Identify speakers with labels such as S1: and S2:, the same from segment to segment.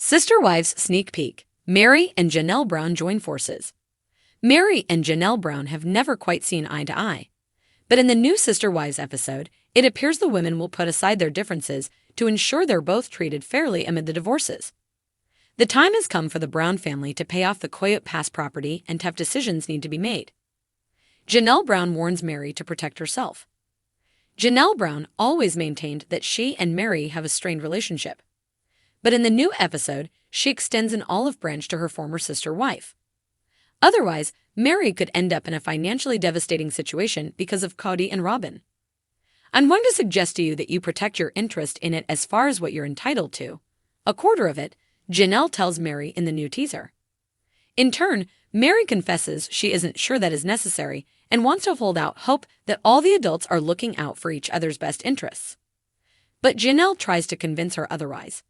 S1: Sister Wives Sneak Peek. Meri and Janelle Brown join forces. Meri and Janelle Brown have never quite seen eye to eye. But in the new Sister Wives episode, it appears the women will put aside their differences to ensure they're both treated fairly amid the divorces. The time has come for the Brown family to pay off the Coyote Pass property, and tough decisions need to be made. Janelle Brown warns Meri to protect herself. Janelle Brown always maintained that she and Meri have a strained relationship. But in the new episode, she extends an olive branch to her former sister wife. Otherwise, Meri could end up in a financially devastating situation because of Cody and Robin. I'm going to suggest to you that you protect your interest in it as far as what you're entitled to. A quarter of it, Janelle tells Meri in the new teaser. In turn, Meri confesses she isn't sure that is necessary and wants to hold out hope that all the adults are looking out for each other's best interests. But Janelle tries to convince her otherwise.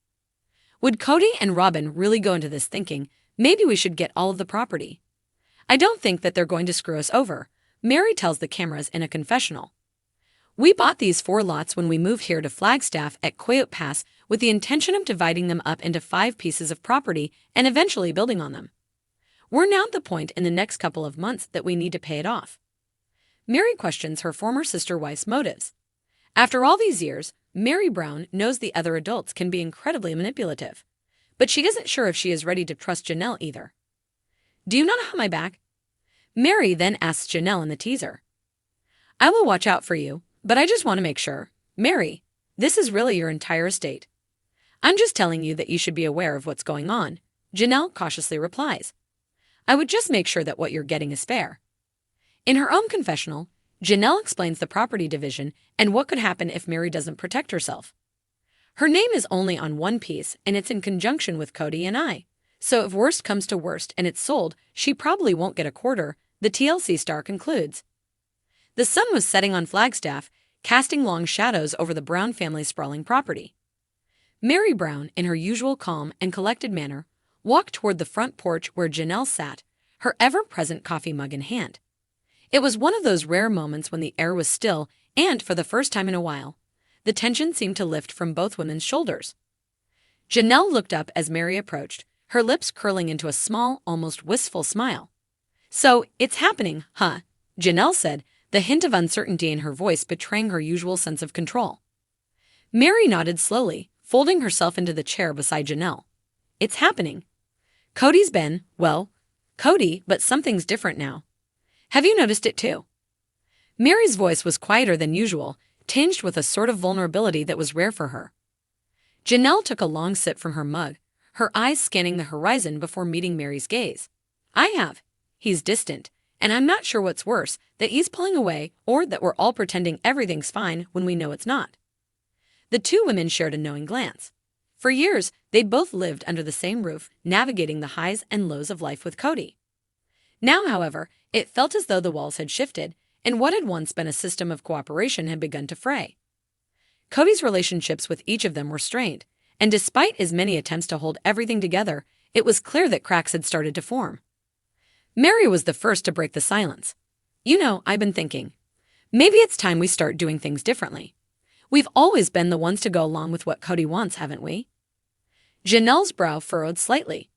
S1: Would Cody and Robin really go into this thinking, maybe we should get all of the property? I don't think that they're going to screw us over, Meri tells the cameras in a confessional. We bought these 4 lots when we moved here to Flagstaff at Coyote Pass with the intention of dividing them up into 5 pieces of property and eventually building on them. We're now at the point in the next couple of months that we need to pay it off. Meri questions her former sister wife's motives. After all these years, Meri Brown knows the other adults can be incredibly manipulative, but she isn't sure if she is ready to trust Janelle either. Do you not have my back? Meri then asks Janelle in the teaser. I will watch out for you, but I just want to make sure. Meri, this is really your entire estate. I'm just telling you that you should be aware of what's going on, Janelle cautiously replies. I would just make sure that what you're getting is fair. In her own confessional, Janelle explains the property division and what could happen if Meri doesn't protect herself. Her name is only on one piece, and it's in conjunction with Cody and I. So if worst comes to worst and it's sold, she probably won't get a quarter, the TLC star concludes. The sun was setting on Flagstaff, casting long shadows over the Brown family's sprawling property. Meri Brown, in her usual calm and collected manner, walked toward the front porch where Janelle sat, her ever-present coffee mug in hand. It was one of those rare moments when the air was still, and for the first time in a while, the tension seemed to lift from both women's shoulders. Janelle looked up as Meri approached, her lips curling into a small, almost wistful smile. So, it's happening, huh? Janelle said, the hint of uncertainty in her voice betraying her usual sense of control. Meri nodded slowly, folding herself into the chair beside Janelle. It's happening. Cody's been, well, Cody, but something's different now. Have you noticed it too? Meri's voice was quieter than usual, tinged with a sort of vulnerability that was rare for her. Janelle took a long sip from her mug, her eyes scanning the horizon before meeting Meri's gaze. I have. He's distant, and I'm not sure what's worse, that he's pulling away or that we're all pretending everything's fine when we know it's not. The two women shared a knowing glance. For years, they'd both lived under the same roof, navigating the highs and lows of life with Cody. Now, however, it felt as though the walls had shifted, and what had once been a system of cooperation had begun to fray. Cody's relationships with each of them were strained, and despite his many attempts to hold everything together, it was clear that cracks had started to form. Meri was the first to break the silence. You know, I've been thinking. Maybe it's time we start doing things differently. We've always been the ones to go along with what Cody wants, haven't we? Janelle's brow furrowed slightly.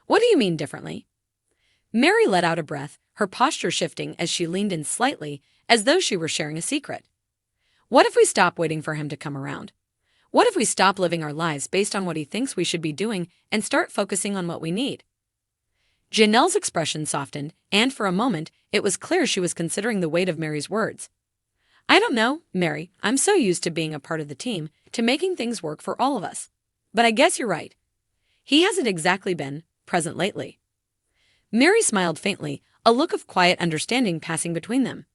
S1: What do you mean differently? Meri let out a breath, her posture shifting as she leaned in slightly, as though she were sharing a secret. What if we stop waiting for him to come around? What if we stop living our lives based on what he thinks we should be doing and start focusing on what we need? Janelle's expression softened, and for a moment, it was clear she was considering the weight of Meri's words. I don't know, Meri, I'm so used to being a part of the team, to making things work for all of us. But I guess you're right. He hasn't exactly been present lately. Meri smiled faintly, a look of quiet understanding passing between them.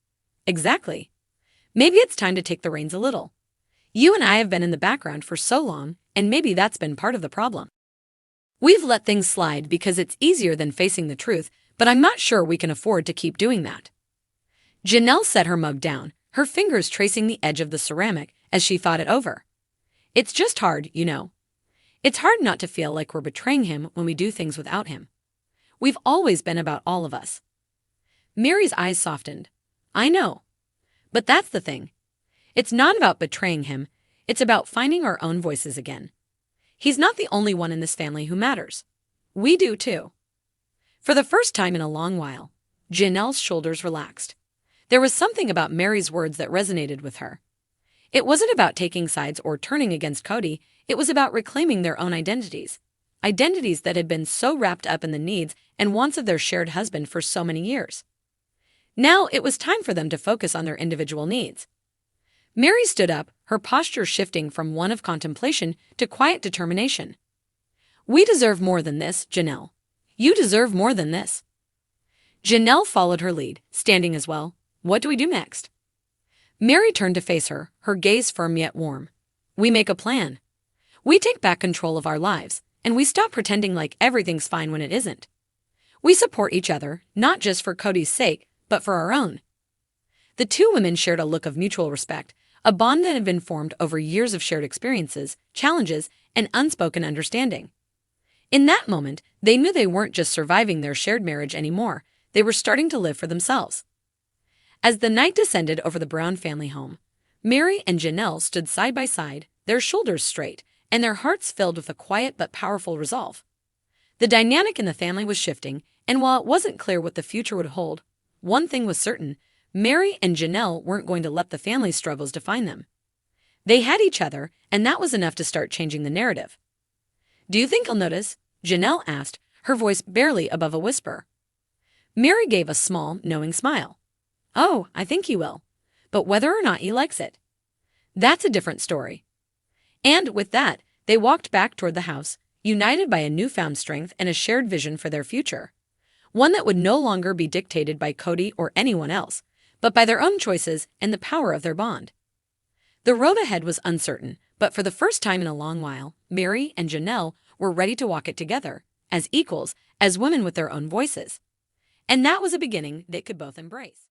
S1: Exactly. Maybe it's time to take the reins a little. You and I have been in the background for so long, and maybe that's been part of the problem. We've let things slide because it's easier than facing the truth, but I'm not sure we can afford to keep doing that. Janelle set her mug down, her fingers tracing the edge of the ceramic as she thought it over. It's just hard, you know. It's hard not to feel like we're betraying him when we do things without him. We've always been about all of us. Meri's eyes softened. I know. But that's the thing. It's not about betraying him. It's about finding our own voices again. He's not the only one in this family who matters. We do too. For the first time in a long while, Janelle's shoulders relaxed. There was something about Meri's words that resonated with her. It wasn't about taking sides or turning against Cody, it was about reclaiming their own identities. Identities that had been so wrapped up in the needs and wants of their shared husband for so many years. Now it was time for them to focus on their individual needs. Meri stood up, her posture shifting from one of contemplation to quiet determination. We deserve more than this, Janelle. You deserve more than this. Janelle followed her lead, standing as well. What do we do next? Meri turned to face her, her gaze firm yet warm. We make a plan. We take back control of our lives, and we stop pretending like everything's fine when it isn't. We support each other, not just for Cody's sake, but for our own. The two women shared a look of mutual respect, a bond that had been formed over years of shared experiences, challenges, and unspoken understanding. In that moment, they knew they weren't just surviving their shared marriage anymore, they were starting to live for themselves. As the night descended over the Brown family home, Meri and Janelle stood side by side, their shoulders straight, and their hearts filled with a quiet but powerful resolve. The dynamic in the family was shifting, and while it wasn't clear what the future would hold, one thing was certain: Meri and Janelle weren't going to let the family's struggles define them. They had each other, and that was enough to start changing the narrative. Do you think he'll notice? Janelle asked, her voice barely above a whisper. Meri gave a small, knowing smile. Oh, I think he will. But whether or not he likes it, that's a different story. And with that, they walked back toward the house, united by a newfound strength and a shared vision for their future. One that would no longer be dictated by Cody or anyone else, but by their own choices and the power of their bond. The road ahead was uncertain, but for the first time in a long while, Meri and Janelle were ready to walk it together, as equals, as women with their own voices. And that was a beginning they could both embrace.